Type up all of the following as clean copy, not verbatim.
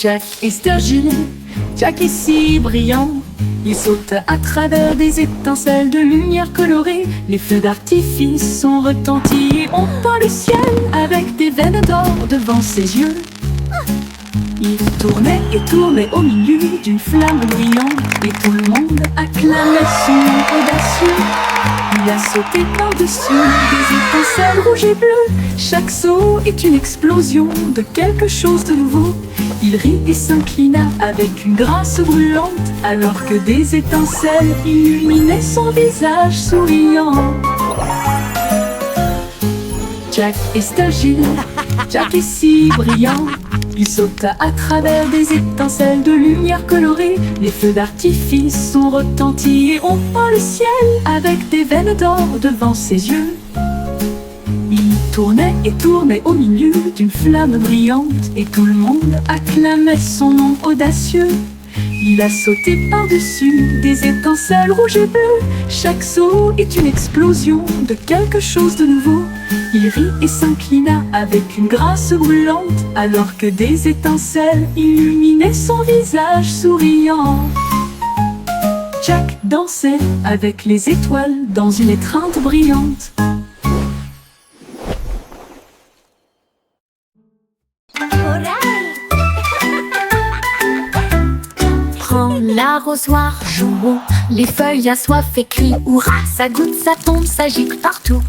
Jack et Sturgill, Jack est si brillant. Il saute à travers des étincelles de lumière colorée. Les feux d'artifice sont retentis et on peint le ciel avec des veines d'or devant ses yeux. Il tournait et tournait au milieu d'une flamme brillante et tout le monde acclamait son nom audacieux. Il a sauté par-dessus des étincelles rouges et bleues. Chaque saut est une explosion de quelque chose de nouveau. Il rit et s'inclina avec une grâce brûlante, alors que des étincelles illuminaient son visage souriant. Jack et Sturgill, Jack est si brillant. Il sauta à travers des étincelles de lumière colorée. Les feux d'artifice sont retentis et on peint le ciel avec des veines d'or devant ses yeux. Il tournait et tournait au milieu d'une flamme brillante et tout le monde acclamait son nom audacieux. Il a sauté par-dessus des étincelles rouges et bleues. Chaque saut est une explosion de quelque chose de nouveau. Il rit et s'inclina avec une grâce brûlante, alors que des étincelles illuminaient son visage souriant. Jack dansait avec les étoiles dans une étreinte brillante. Prends l'arrosoir, jouons, les feuilles assoiffées crient hurrah, ça goutte, ça tombe, ça gicle partout.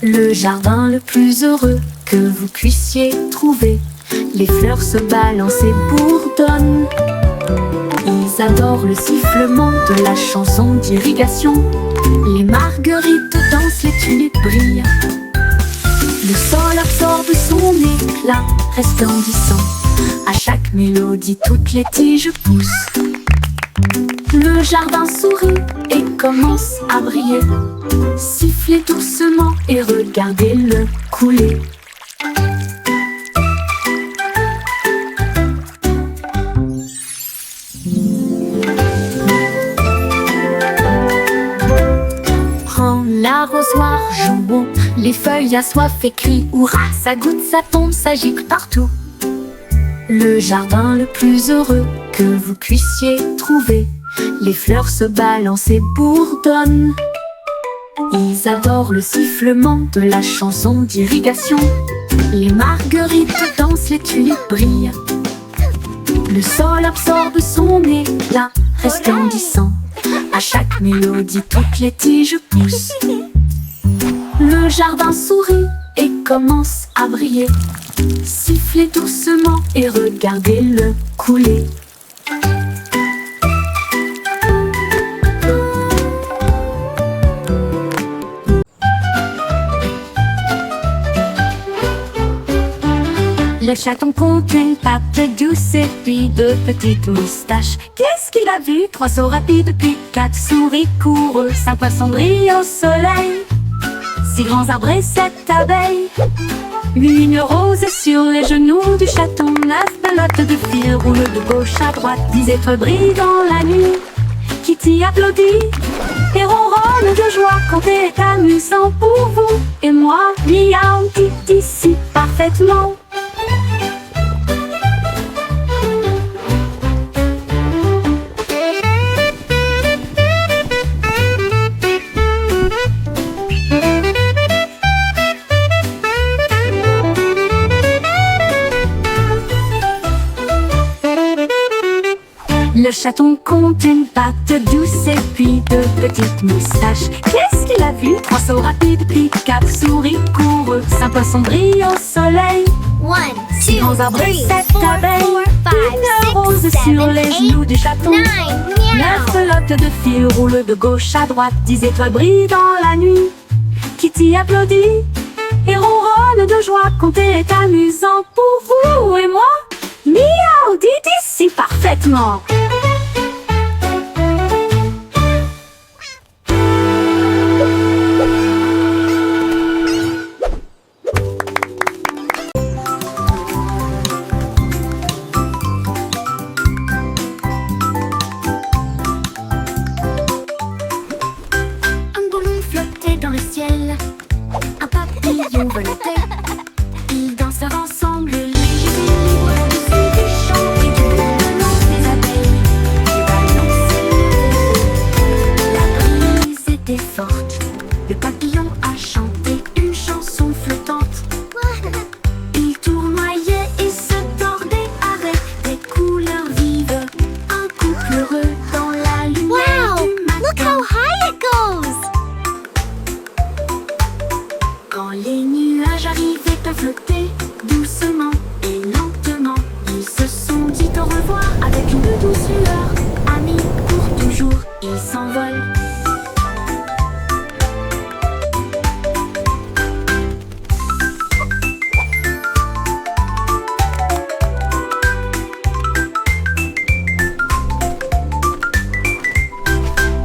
Le jardin le plus heureux que vous puissiez trouver. Les fleurs se balancent et bourdonnent. Ils adorent le sifflement de la chanson d'irrigation. Les marguerites dansent, les tulipes brillent. Le sol absorbe son éclat resplendissant. À chaque mélodie, toutes les tiges poussent. Le jardin sourit et commence à briller. Sifflez doucement et regardez-le couler. Prends l'arrosoir, jouons, les feuilles assoiffées crient hurrah, ça goutte, ça tombe, ça gicle partout. Le jardin le plus heureux que vous puissiez trouver. Les fleurs se balancent et bourdonnent. Ils adorent le sifflement de la chanson d'irrigation. Les marguerites dansent, les tulipes brillent. Le sol absorbe son éclat resplendissant. À chaque mélodie, toutes les tiges poussent. Le jardin sourit et commence à briller. Sifflez doucement et regardez-le couler. Le chaton compte une patte douce et puis deux petites moustaches. Qu'est-ce qu'il a vu? Trois sauts rapides puis quatre souris courent. 5 poissons brillent au soleil, 6 grands arbres et 7 abeilles. Une rose sur les genoux du chaton. 9 pelotes de fil roulent de gauche à droite. 10 étoiles brillent dans la nuit. Kitty applaudit et ronronne de joie. Compter est amusant pour vous et moi. Miaou, Kitty, si parfaitement. Le chaton compte une patte douce et puis deux petites moustaches. Qu'est-ce qu'il a vu? 3 sauts rapides puis 4 souris courent. 5 poissons brillent au soleil. 6 grands arbres et 7 abeilles. Une rose sur les genoux du chaton. 9 pelotes de fil roulent de gauche à droite. 10 étoiles brillent dans la nuit. Kitty applaudit et ronronne de joie. Compter est amusant pour vous et moi. Miaou, dites ici parfaitement. Un ballon flottait dans le ciel, un papillon volait. Ils dansèrent ensemble, légers et libres au-dessus du champ. Le papillon a chanté une chanson flottante. Il tournoyait et se tordait avec des couleurs vives. Un couple heureux dans la lumière du matin. Look how high it goes! Quand les nuages arrivaient à flotter doucement et lentement, ils se sont dit au revoir avec une douce lueur. Amis pour toujours, ils s'envolent.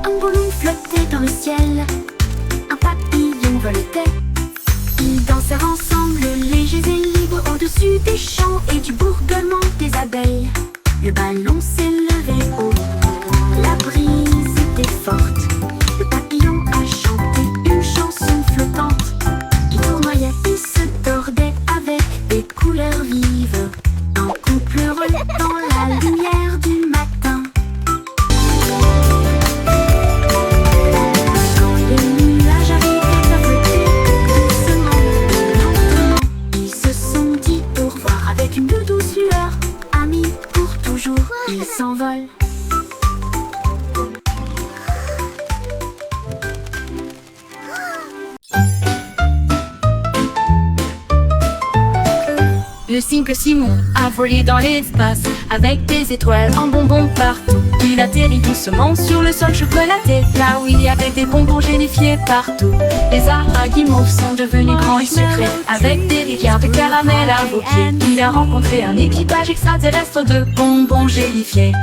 Un ballon flottait dans le ciel, un papillon voletait. Ils dansèrent ensemble, légers et libres, au-dessus des champs et du bourgeonnement des abeilles. Le ballon s'élevait haut, la brise était forte. Le papillon a chanté une chanson flottante. Il tournoyait et se tordait avec des couleurs vives. Un couple heureux dans la lumière du matin. Quand les nuages arrivaient à flotter doucement et lentement, ils se sont dit au revoir avec une douce lueur. Amis pour toujours, ils s'envolent. Le cycle Simon a volé dans l'espace avec des étoiles en bonbons partout. Il atterrit doucement sur le sol chocolaté, là où il y avait des bonbons gélifiés partout. Les arbres guimauves sont devenus grands et sucrés avec des rivières de caramel à vos pieds. Il a rencontré un équipage extraterrestre de bonbons gélifiés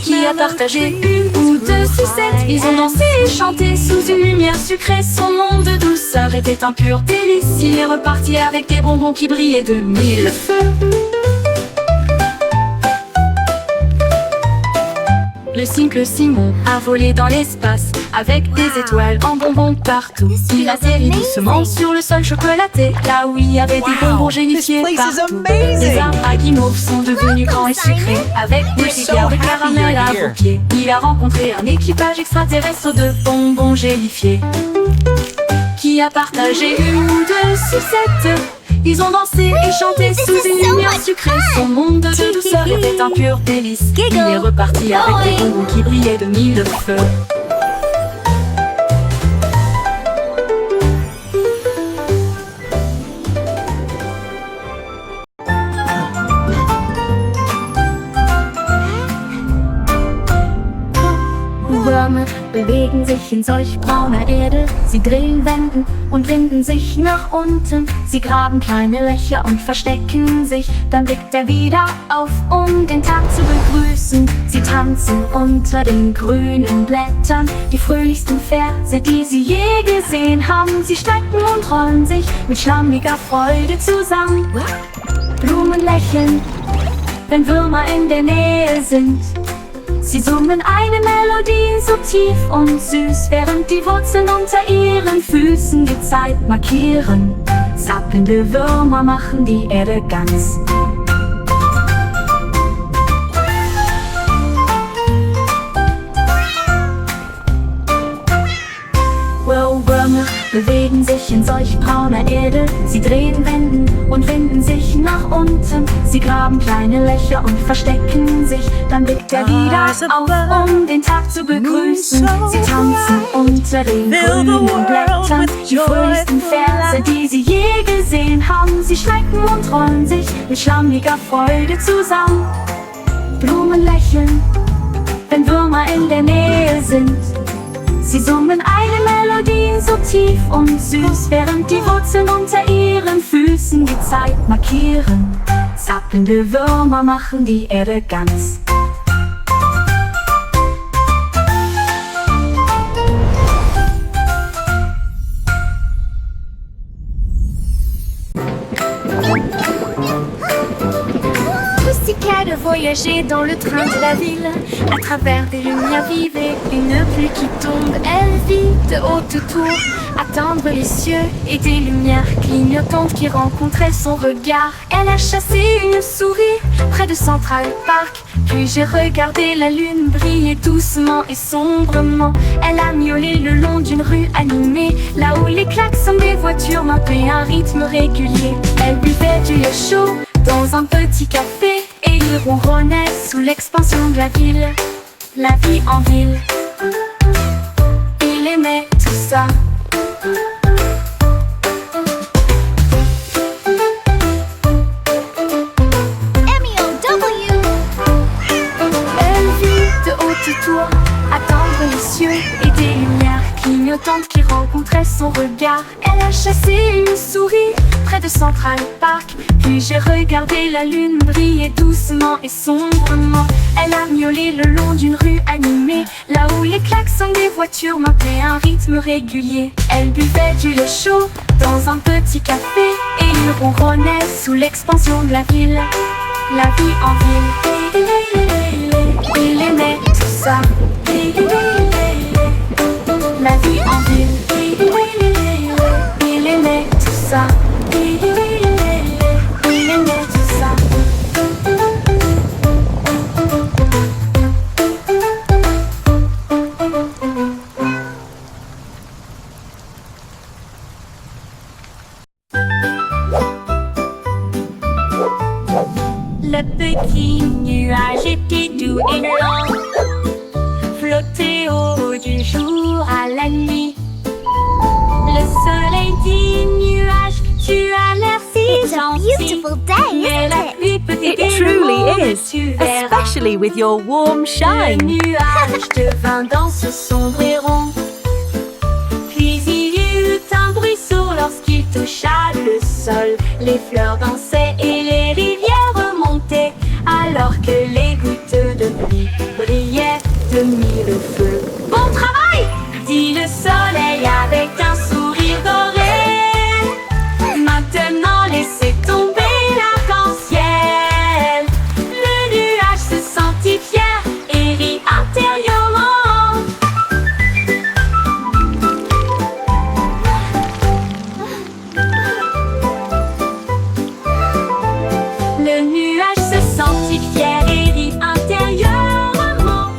qui a partagé une ou deux sucettes. Ils ont dansé et chanté sous une lumière sucrée. Son monde de douceur était un pur délice. Il est reparti avec des bonbons qui brillaient de mille feux. Le cycle Simon a volé dans l'espace avec des étoiles en bonbons partout. Il atterrit doucement sur le sol chocolaté, là où il y avait des bonbons gélifiés partout. Les arbres à guimauves sont devenus grands et sucrés avec des rivières de caramel à vos pieds. Il a rencontré un équipage extraterrestre de bonbons gélifiés qui a partagé une ou deux sucettes. Ils ont dansé et chanté sous une lumière sucrée. Son monde de douceur était un pur délice. Il est reparti avec des bonbons qui brillaient de mille feux. Würmer bewegen sich in solch brauner Erde. Sie drehen, wenden und winden sich nach unten. Sie graben kleine Löcher und verstecken sich. Dann blickt er wieder auf, um den Tag zu begrüßen. Sie tanzen unter den grünen Blättern, die fröhlichsten Verse, die sie je gesehen haben. Sie strecken und rollen sich mit schlammiger Freude zusammen. Blumen lächeln, wenn Würmer in der Nähe sind. Sie summen eine Melodie so tief und süß, während die Wurzeln unter ihren Füßen die Zeit markieren. Zappelnde Würmer machen die Erde ganz. Würmer bewegen sich in solch brauner Erde. Sie drehen, wenden und winden sich nach unten. Sie graben kleine Löcher und verstecken sich. Dann blickt er wieder auf, um den Tag zu begrüßen. Sie tanzen unter den grünen Blättern, die fröhlichsten Verse, die sie je gesehen haben. Sie schrecken und rollen sich mit schlammiger Freude zusammen. Blumen lächeln, wenn Würmer in der Nähe sind. Sie summen eine Melodie so tief und süß, während die Wurzeln unter ihren Füßen die Zeit markieren. Zappelnde Würmer machen die Erde ganz. Moustiquaire de voyager dans le train de la ville, à travers des lumières vives et une pluie qui tombe. Elle vit de haut autour, attendre les cieux et des lumières clignotantes qui rencontraient son regard. Elle a chassé une souris près de Central Park Puis j'ai regardé la lune briller doucement et sombrement. Elle a miaulé le long d'une rue animée, là où les klaxons des voitures marquaient un rythme régulier. Elle buvait du lait chaud dans un petit café, et il ronronnait sous l'expansion de la ville. La vie en ville, il aimait tout ça. Tour, attendre les cieux et des lumières clignotantes qui rencontraient son regard. Elle a chassé une souris près de Central Park. Puis j'ai regardé la lune briller doucement et sombrement. Elle a miaulé le long d'une rue animée, là où les klaxons des voitures marquaient un rythme régulier. Elle buvait du lait chaud dans un petit café, et il ronronnait sous l'expansion de la ville. La vie en ville, il aimait tout ça. La vie en ville, il aimait tout ça. Il aimait tout ça. Le petit nuage était doux et lent, flottait au haut du jour à la nuit. Le soleil dit nuage, tu as l'air si It's a gentil. beautiful day, Mais la isn't it? pluie peut It t'aider le truly monde, is, tu verras. especially with your warm Le shine. nuage devint dans ce sombre et rond. Puis il y eut un bruit sourd lorsqu'il toucha le sol. Les fleurs dansaient et les rivières remontaient, alors que les gouttes de pluie brillaient de mille feux. Bon travail, dit le soleil avec un sourire doré. Maintenant laissez tomber l'arc-en-ciel. Le nuage se sentit fier et rit intérieurement. Le nuage se sentit fier et rit intérieurement.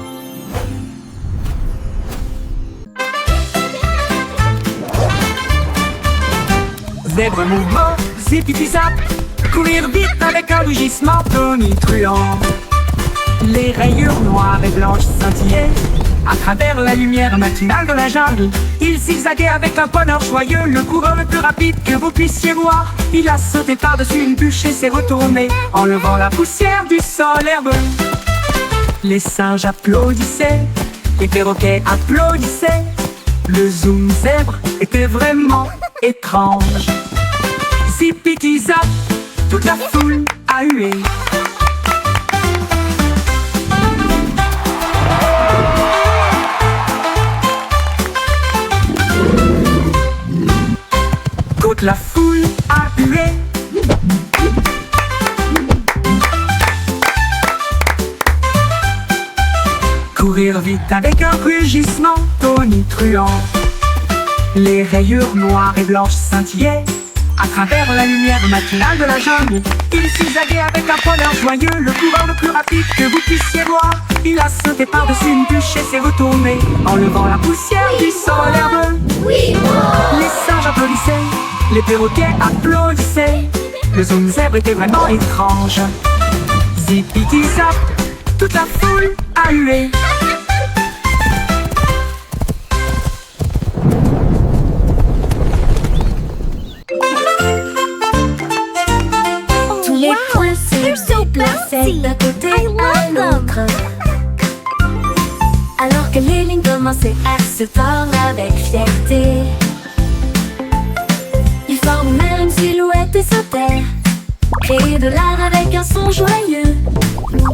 Zèbre mouvement, zip-zip-zap, courir vite avec un rugissement tonitruant. Les rayures noires et blanches scintillaient à travers la lumière matinale de la jungle. Il zigzaguait avec un bonheur joyeux, le coureur le plus rapide que vous puissiez voir. Il a sauté par-dessus une bûche et s'est retourné, enlevant la poussière du sol herbeux. Les singes applaudissaient, les perroquets applaudissaient. Le zoom zèbre était vraiment étrange. Zip-zip-zap, toute la foule a hué. Toute la foule a hué. Courir vite avec un rugissement tonitruant. Les rayures noires et blanches scintillaient à travers la lumière matinale de la jungle. Il zigzaguait avec un bonheur joyeux, le coureur le plus rapide que vous puissiez voir. Il a sauté par-dessus une bûche et s'est retourné, enlevant la poussière du sol herbeux. Les singes applaudissaient, les perroquets applaudissaient. Le zoom zèbre était vraiment étrange. Zip-zip-zap, toute la foule a hué. Tous les points se so déplaçaient bouncy. d'un côté I love à l'autre. Alors que les lignes commençaient à se tordre avec fierté. Ils forment même une silhouette et sautaient, créer de l'art avec un son joyeux.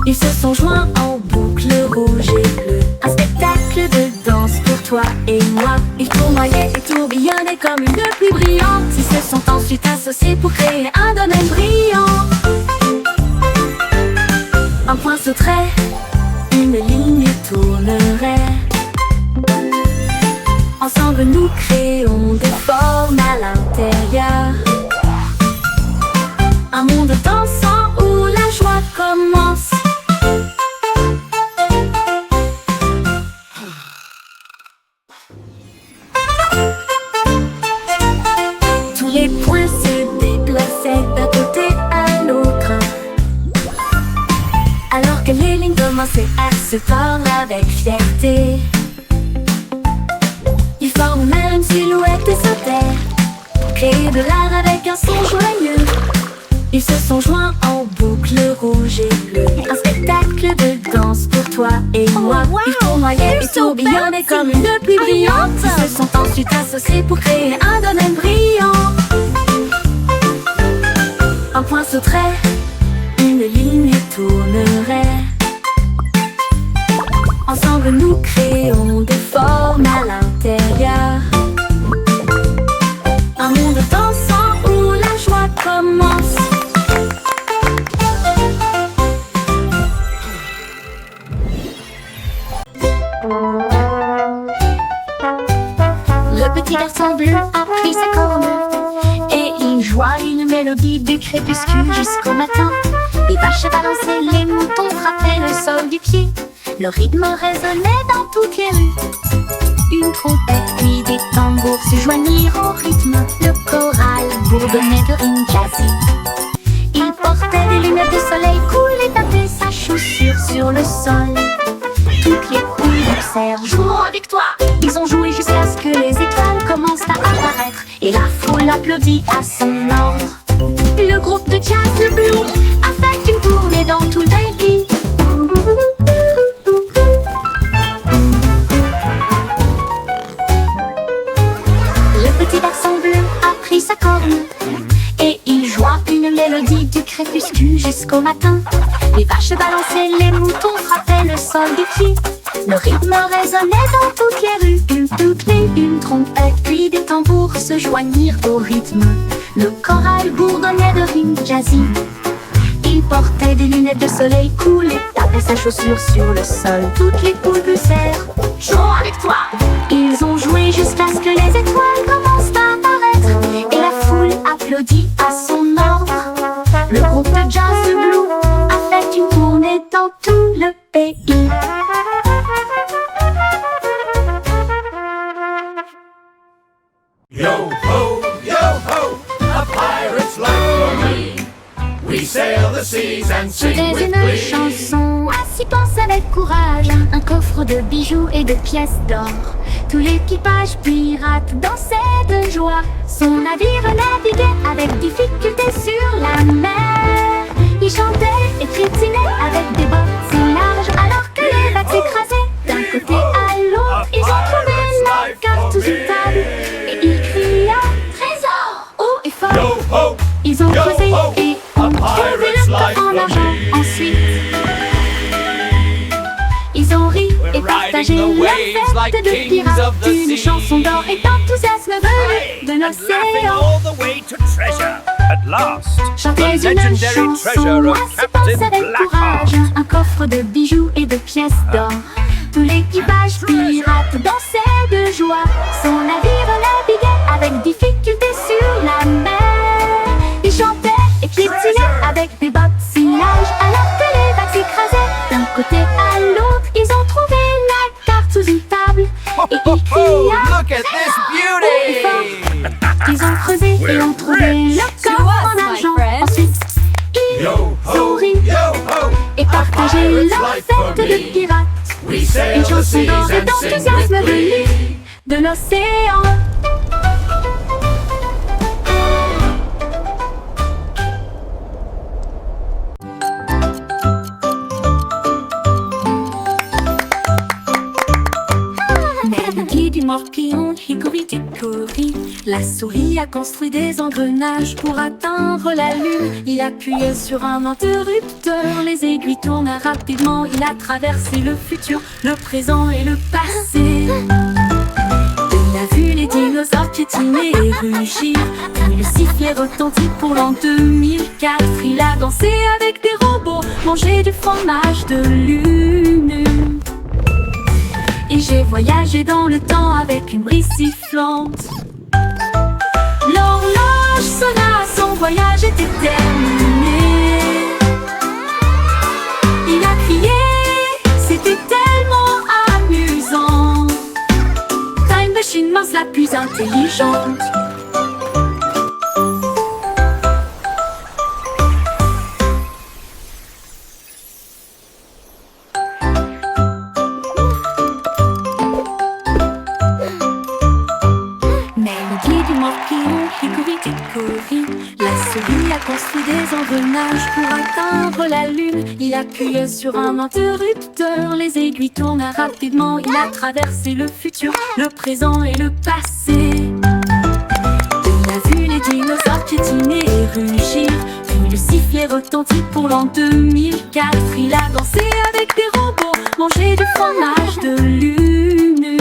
Ils se sont joints en boucle rouge et bleue. Un spectacle de danse pour toi et moi. Ils tournoyaient et tourbillonnaient comme une pluie brillante. Ils se sont ensuite associés pour créer un domaine brillant. Un point sauterait, une ligne tournerait. Ensemble nous créons des formes à l'intérieur. Un monde dansant où la joie commence. les points se déplaçaient d'un côté à l'autre, alors que les lignes commençaient à se tordre avec fierté. Ils forment même une silhouette et sautaient, créer de l'art avec un son joyeux. Ils se sont joints en boucle rouge et bleue, un spectacle de danse pour toi et moi. Ils tournoyaient et tourbillonnaient comme une pluie brillante. Ils se sont ensuite associés pour créer un domaine brillant. Un point sauterait, une ligne tournerait. Ensemble nous créons des formes à l'intérieur, un monde dansant où la joie commence. Le petit garçon bleu a pris sa corne et il joua une mélodie du crépuscule jusqu'au matin. Les vaches balançaient, les moutons frappaient le sol du pied. Le rythme résonnait dans toutes les rues. Une trompette puis des tambours se joignirent au rythme. Le choral bourdonnait de rimes jazzy. Il portait des lunettes de soleil cool et tapait sa chaussure sur le sol. Toutes les poules dansèrent, jouant avec toi. Ils ont joué jusqu'à ce que les étoiles commencent à apparaître et la foule applaudit à son ordre. Le groupe de jazz, le Blue, a fait une tournée dans tout le pays. Le petit garçon bleu a pris sa corne et il joua une mélodie du crépuscule jusqu'au matin. Les vaches balançaient, les moutons frappaient le sol du pied. Le rythme résonnait dans toutes les rues. Une doublée, une trompette, puis des tambours se joignirent au rythme. Le choral bourdonnait de rimes jazzy. Il portait des lunettes de soleil cool et tapait sa chaussure sur le sol. Toutes les poules poussèrent, jouons avec toi. Ils ont joué jusqu'à ce que les étoiles commencent à apparaître et la foule applaudit à son ordre. Le groupe de jazz Blue a fait une tournée dans tout le pays. Yo ho, a pirate's life for me. We sail the seas and sing C'était with une glee. chanson à s'y penser avec courage, un coffre de bijoux et de pièces d'or. Tout l'équipage pirate dansait de joie. Son navire naviguait avec difficulté sur la mer. Il chantait et crétinait avec des bottes si larges, alors que les vagues s'écrasaient d'un côté à l'autre. Ils ont trouvé la carte sous une table et il cria trésor haut et fort. Yo ho, Ils ont yo creusé ho, et a ont trouvé pirate's le life coffre en for argent. me. Ensuite, ils ont ri et partagé riding the la waves like fête de kings pirates. of the Une sea. chanson d'or et d'enthousiasme venu de and laughing l'océan. all the way to treasure. At last, Chantez the une legendary chanson treasure of à s'y Captain penser avec Blackheart. courage, un coffre de bijoux et de pièces d'or. Tout l'équipage pirate dansait de joie. Son navire naviguait avec difficulté sur la mer. Il chantait et piétinait avec des bottes si larges, alors que les vagues s'écrasaient d'un côté à l'autre. Ils ont trouvé la carte sous une table et il cria Look at this beauty! Ils ont creusé et ont trouvé le coffre en argent. Ensuite, ils Yo ont ho, ri yo ho, et partagé pirate's leur life for fête de me. pirates. We sail Une the chanson seas d'or et and sing with d'enthousiasme glee. venue de l'océan. Mélodie du morpion, hickory-dickory. La souris a construit des engrenages pour atteindre la lune. Il appuyait sur un interrupteur, les aiguilles tournent rapidement. Il a traversé le futur, le présent et le passé. Il a vu les dinosaures piétiner et rugir, puis le sifflet retentit pour l'an 2004. Il a dansé avec des robots, mangé du fromage de lune. Et j'ai voyagé dans le temps avec une brise sifflante. L'horloge sonna, son voyage était terminé. Il a crié, c'était tellement amusant. Time Machine Mince la plus intelligente. et du morpion, hickory-dickory. La souris a construit des engrenages pour atteindre la lune. Il appuyait sur un interrupteur, les aiguilles tournent rapidement. Il a traversé le futur, le présent et le passé. Il a vu les dinosaures piétiner et rugir, puis le sifflet retentit pour l'an 2004. Il a dansé avec des robots, mangé du fromage de lune.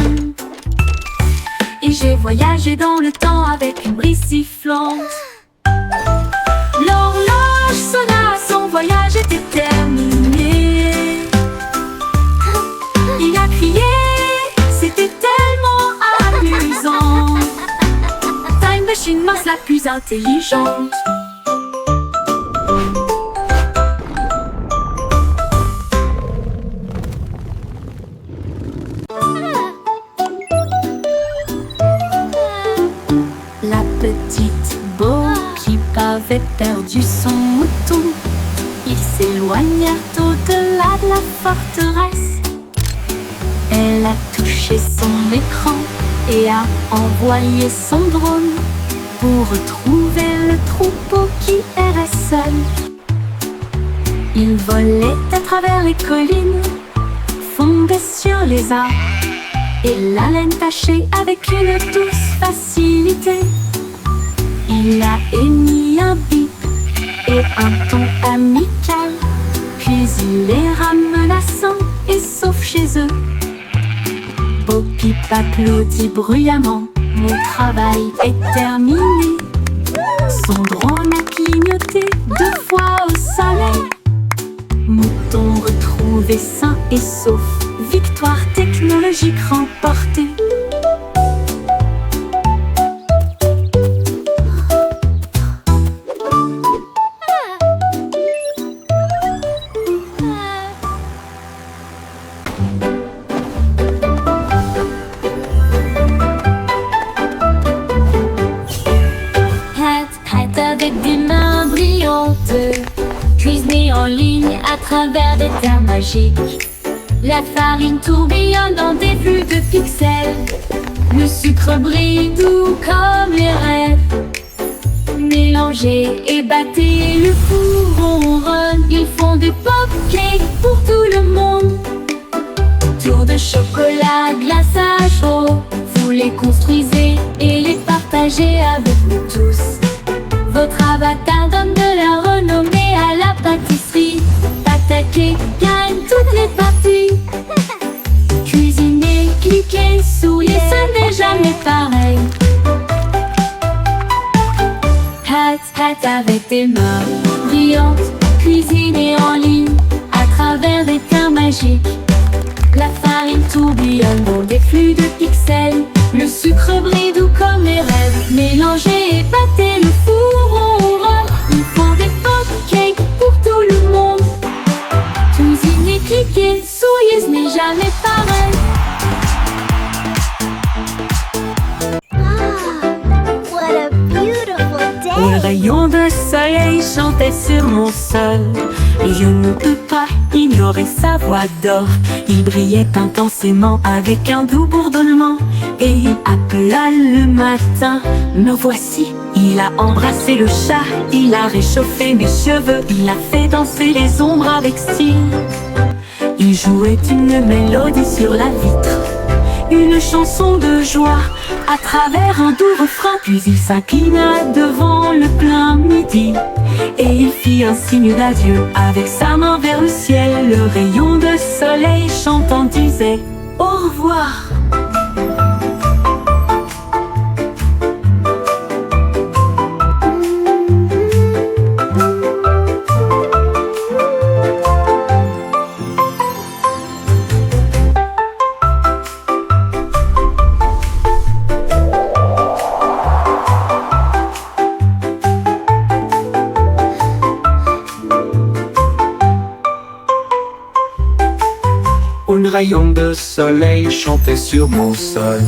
Et j'ai voyagé dans le temps avec une brise sifflante. L'horloge sonna, son voyage était terminé. Il a crié, c'était tellement amusant. Time Machine Mouse la plus intelligente. La petite Bo qui avait perdu son mouton, ils s'éloignèrent au-delà de la forteresse. Elle a touché son écran et a envoyé son drone pour retrouver le troupeau qui errait seul. Il volait à travers les collines, fondait sur les arbres, et la laine tachée avec une douce facilité. Il a émis un bip et un ton amical, puis il les ramena sains et saufs chez eux. Bo Peep applaudit bruyamment, mon travail est terminé. Son drone a clignoté 2 fois au soleil. Mouton retrouvé sain et sauf, victoire technologique remportée. Hat avec des mains brillantes, cuisiner en ligne à travers des terres magiques. La farine tourbillonne dans des flux de pixels. Le sucre brille doux comme les rêves. Mélangez et battez, le four ronronne. Ils font des pop-cakes pour tout le monde. Tour de chocolat, glaçage chaud. Vous les construisez et les partagez avec nous tous. Votre avatar donne de la renommée à la pâtisserie. Attaquez, gagne toutes les parties. Cuisinez, cliquez, souriez, ce n'est jamais pareil. Hat avec des mains brillantes, cuisinez en ligne à travers des terres magiques. La farine tourbillonne dans des flux de pixels. Le sucre brille doux comme les rêves. Mélangez et battez, le four ronronne. Ils font des cupcakes pour tout le monde. Cuisinez, cliquez, souriez, ce n'est jamais pareil. What a beautiful Le day! rayon de soleil chantait sur mon sol, et je ne peux pas ignorer sa voix d'or. Il brillait intensément avec un doux bourdonnement, et il appela le matin. Me voici, il a embrassé le chat, il a réchauffé mes cheveux, il a fait danser les ombres avec style. Il jouait une mélodie sur la vitre, une chanson de joie à travers un doux refrain. Puis il s'inclina devant le plein midi, et il fit un signe d'adieu avec sa main vers le ciel. Le rayon de soleil chantant disait au revoir. Un rayon de soleil chantait sur mon sol.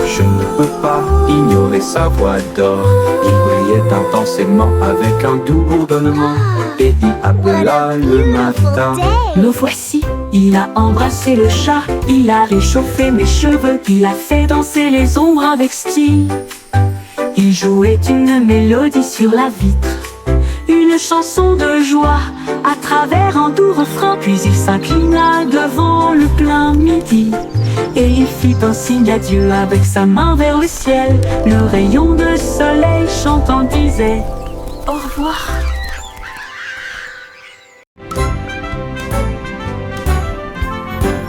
Je ne peux pas ignorer sa voix d'or. Il brillait intensément avec un doux bourdonnement, et il appela le matin. Me voici, il a embrassé le chat, il a réchauffé mes cheveux, il a fait danser les ombres avec style. Il jouait une mélodie sur la vitre, une chanson de joie à travers un doux refrain. Puis il s'inclina devant le plein midi et il fit un signe d'adieu avec sa main vers le ciel. Le rayon de soleil chantant disait au revoir.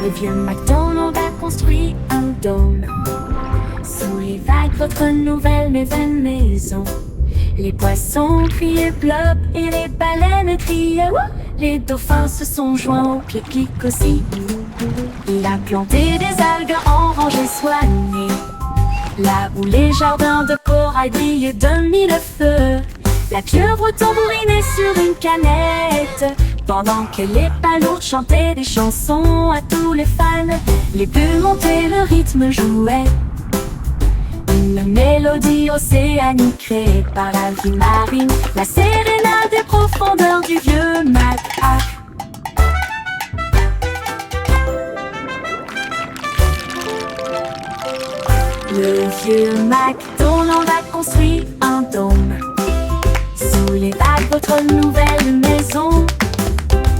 Le vieux MacDonald a construit un dôme sous les vagues, votre nouvelle maison. Les poissons criaient plop et les baleines criaient wouh. Les dauphins se sont joints au pique-nique aussi. Il a planté des algues en rangées soignées, là où les jardins de corail brillaient de mille feux. La pieuvre tambourinait sur une canette, pendant que les palourdes chantaient des chansons à tous les fans. Les bulles montaient, le rythme jouait, une mélodie océanique créée par la vie marine, la sérénade des profondeurs du vieux Mac. Le vieux MacDonald a construit un dôme sous les vagues, votre nouvelle maison.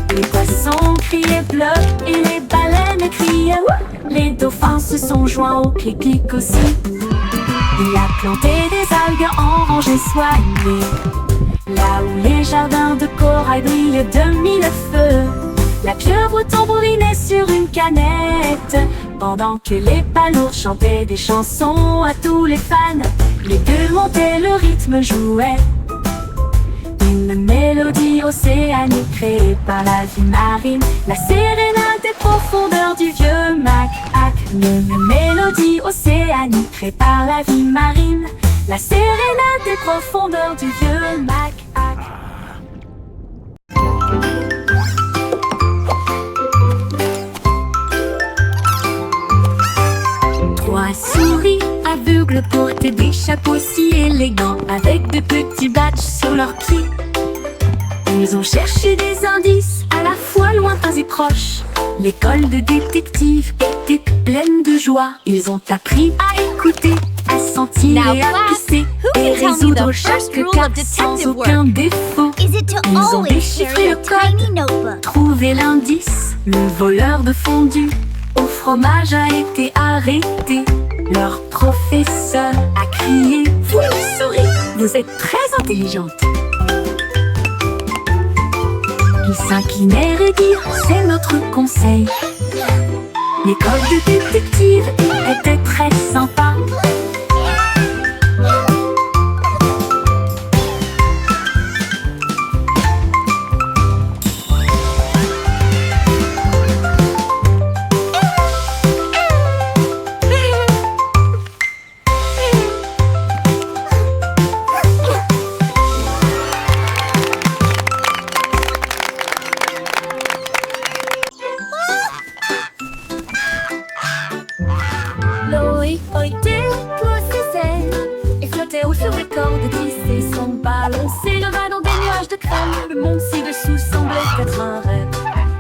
Les poissons criaient bleu et les baleines criaient wouh. Les dauphins se sont joints au pique-nique aussi. Il a planté des algues en rangées soignées, là où les jardins de corail brillaient de mille feux. La pieuvre tambourinait sur une canette, pendant que les palourdes chantaient des chansons à tous les fans. Les bulles montaient, le rythme jouait, une mélodie océanique créée par la vie marine, la sérénade des profondeurs du vieux Mac. Une mélodie océanique créée par la vie marine, la sérénade des profondeurs du vieux Mac. Trois souris aveugles portaient des chapeaux si élégants, avec de petits badges sur leurs pieds. Ils ont cherché des indices à la fois lointains et proches. L'école de détectives était pleine de joie. Ils ont appris à écouter, à sentir Now, et à class, pisser, who et can tell me résoudre the first chaque rule cas of sans detective aucun work? défaut. Is it to Ils ont always déchiffré carry le a tiny code, notebook? trouvé l'indice. Le voleur de fondue au fromage a été arrêté. Leur professeur a crié: vous le saurez, vous êtes très intelligente. Ils s'inclinèrent et dirent: c'est notre conseil. L'école de détective était très sympa. Loïc Oïté, toi ses ailes, et flottait haut sur les cordes glissées son ballon s'éleva dans des nuages de crème. Le monde ci-dessous semblait être un rêve.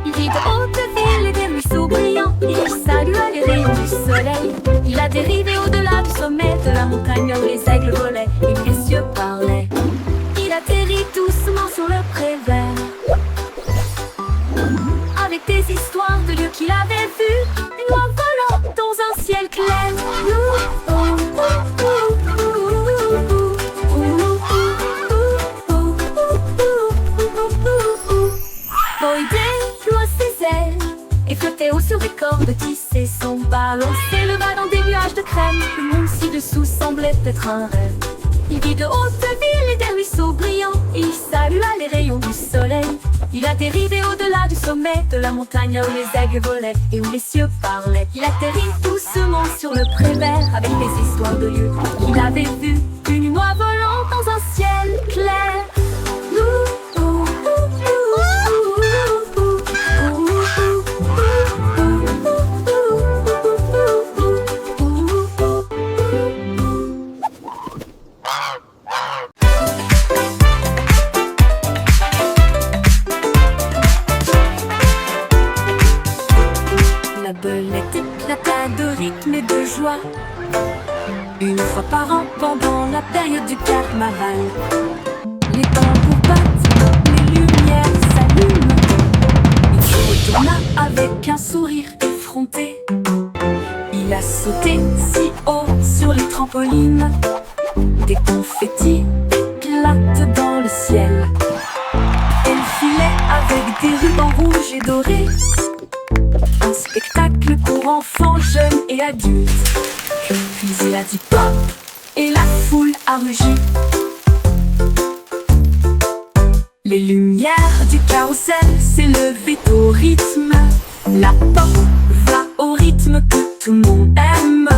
Il vit de hautes villes et des ruisseaux brillants. Il salua les rayons du soleil. Il a dérivé au-delà du sommet de la montagne où les aigles volaient et les cieux parlaient. Il atterrit doucement sur le pré vert, avec des histoires de lieux qu'il avait vus, une oie volant dans un ciel clair. Boydé ploie ses ailes et flottait haut sur des cordes tissées. Son ballon s'éleva dans des nuages de crème. Le monde ci-dessous semblait être un rêve. Il vit de hautes villes et des ruisseaux brillants. Il salua les rayons du soleil. Il a dérivé au-delà du sommet de la montagne où les aigles volaient et où les cieux parlaient. Il atterrit doucement sur le pré vert avec des histoires de lieux qu'il avait vus. Une oie volant dans un ciel clair. La belette éclata de rythme et de joie. Une fois par an, pendant la période du carnaval, les tambours battent, les lumières s'allument. Il se retourna avec un sourire effronté. Il a sauté si haut sur les trampolines. Des confettis éclatent dans le ciel. Elle filait avec des rubans rouges et dorés. Un spectacle pour enfants, jeunes et adultes. Puis il a dit pop et la foule a rugi. Les lumières du carrousel s'élevaient au rythme. La pop va au rythme que tout le monde aime.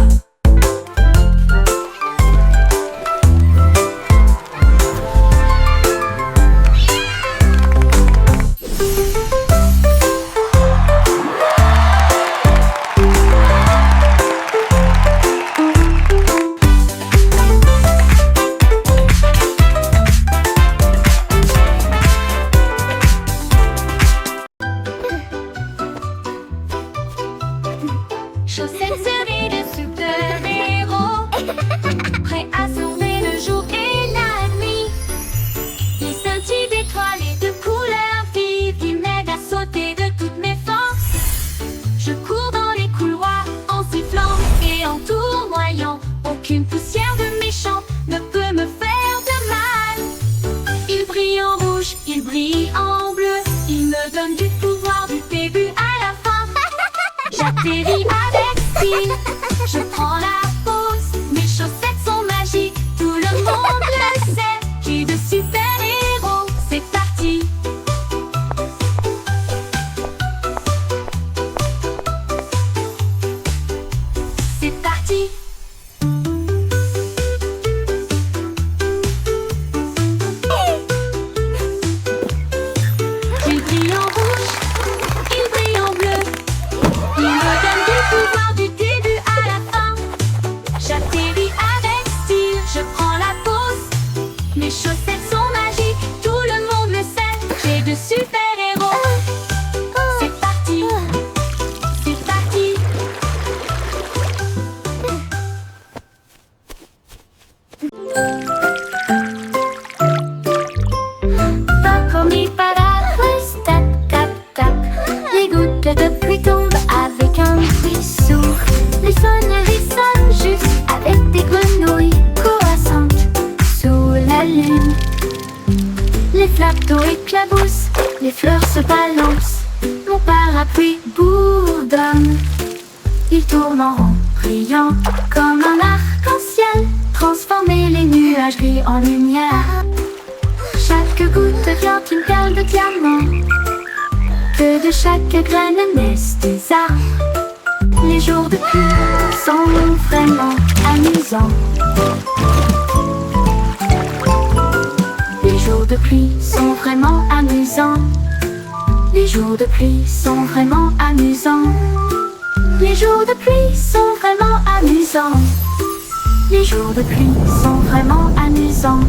Chaussettes servies de super-héros, prêts à sauver le jour et la nuit. Ils scintillent d'étoiles et de couleurs vives qui m'aident à sauter de toutes mes forces. Je cours dans les couloirs en sifflant et en tournoyant. Aucune poussière de méchant ne peut me faire de mal. Ils brillent en rouge, ils brillent en bleu. Ils me donnent du pouvoir du début à la fin. J'atterris avec style, je prends la pause. Mes chaussettes sont magiques, tout le monde le sait. J'ai de super-héros, c'est parti. C'est parti. Ils brillent en rouge, ils brillent en bleu. Il me donne du pouvoir du début à la fin. J'atterris avec style, je prends la pause. Mes chaussettes sont magiques, tout le monde le sait. J'ai de super-héros. C'est parti, c'est parti. Pas comme les paragraphes, tap, tap, tap. Les gouttes de pluie tombent avec un bruit sourd. Les sonneries sonnent juste avec des grenouilles croissantes sous la lune. Les flaques d'eau éclaboussent, les fleurs se balancent. Mon parapluie bourdonne. Il tourne en rond, brillant comme un arc-en-ciel. Transformer les nuages gris en lumière. Chaque goutte devient une perle de diamant. Que de chaque graine naissent des arbres. Les jours de pluie sont vraiment amusants. Les jours de pluie sont vraiment amusants. Les jours de pluie sont vraiment amusants. Les jours de pluie sont vraiment amusants. Les jours de pluie sont vraiment amusants.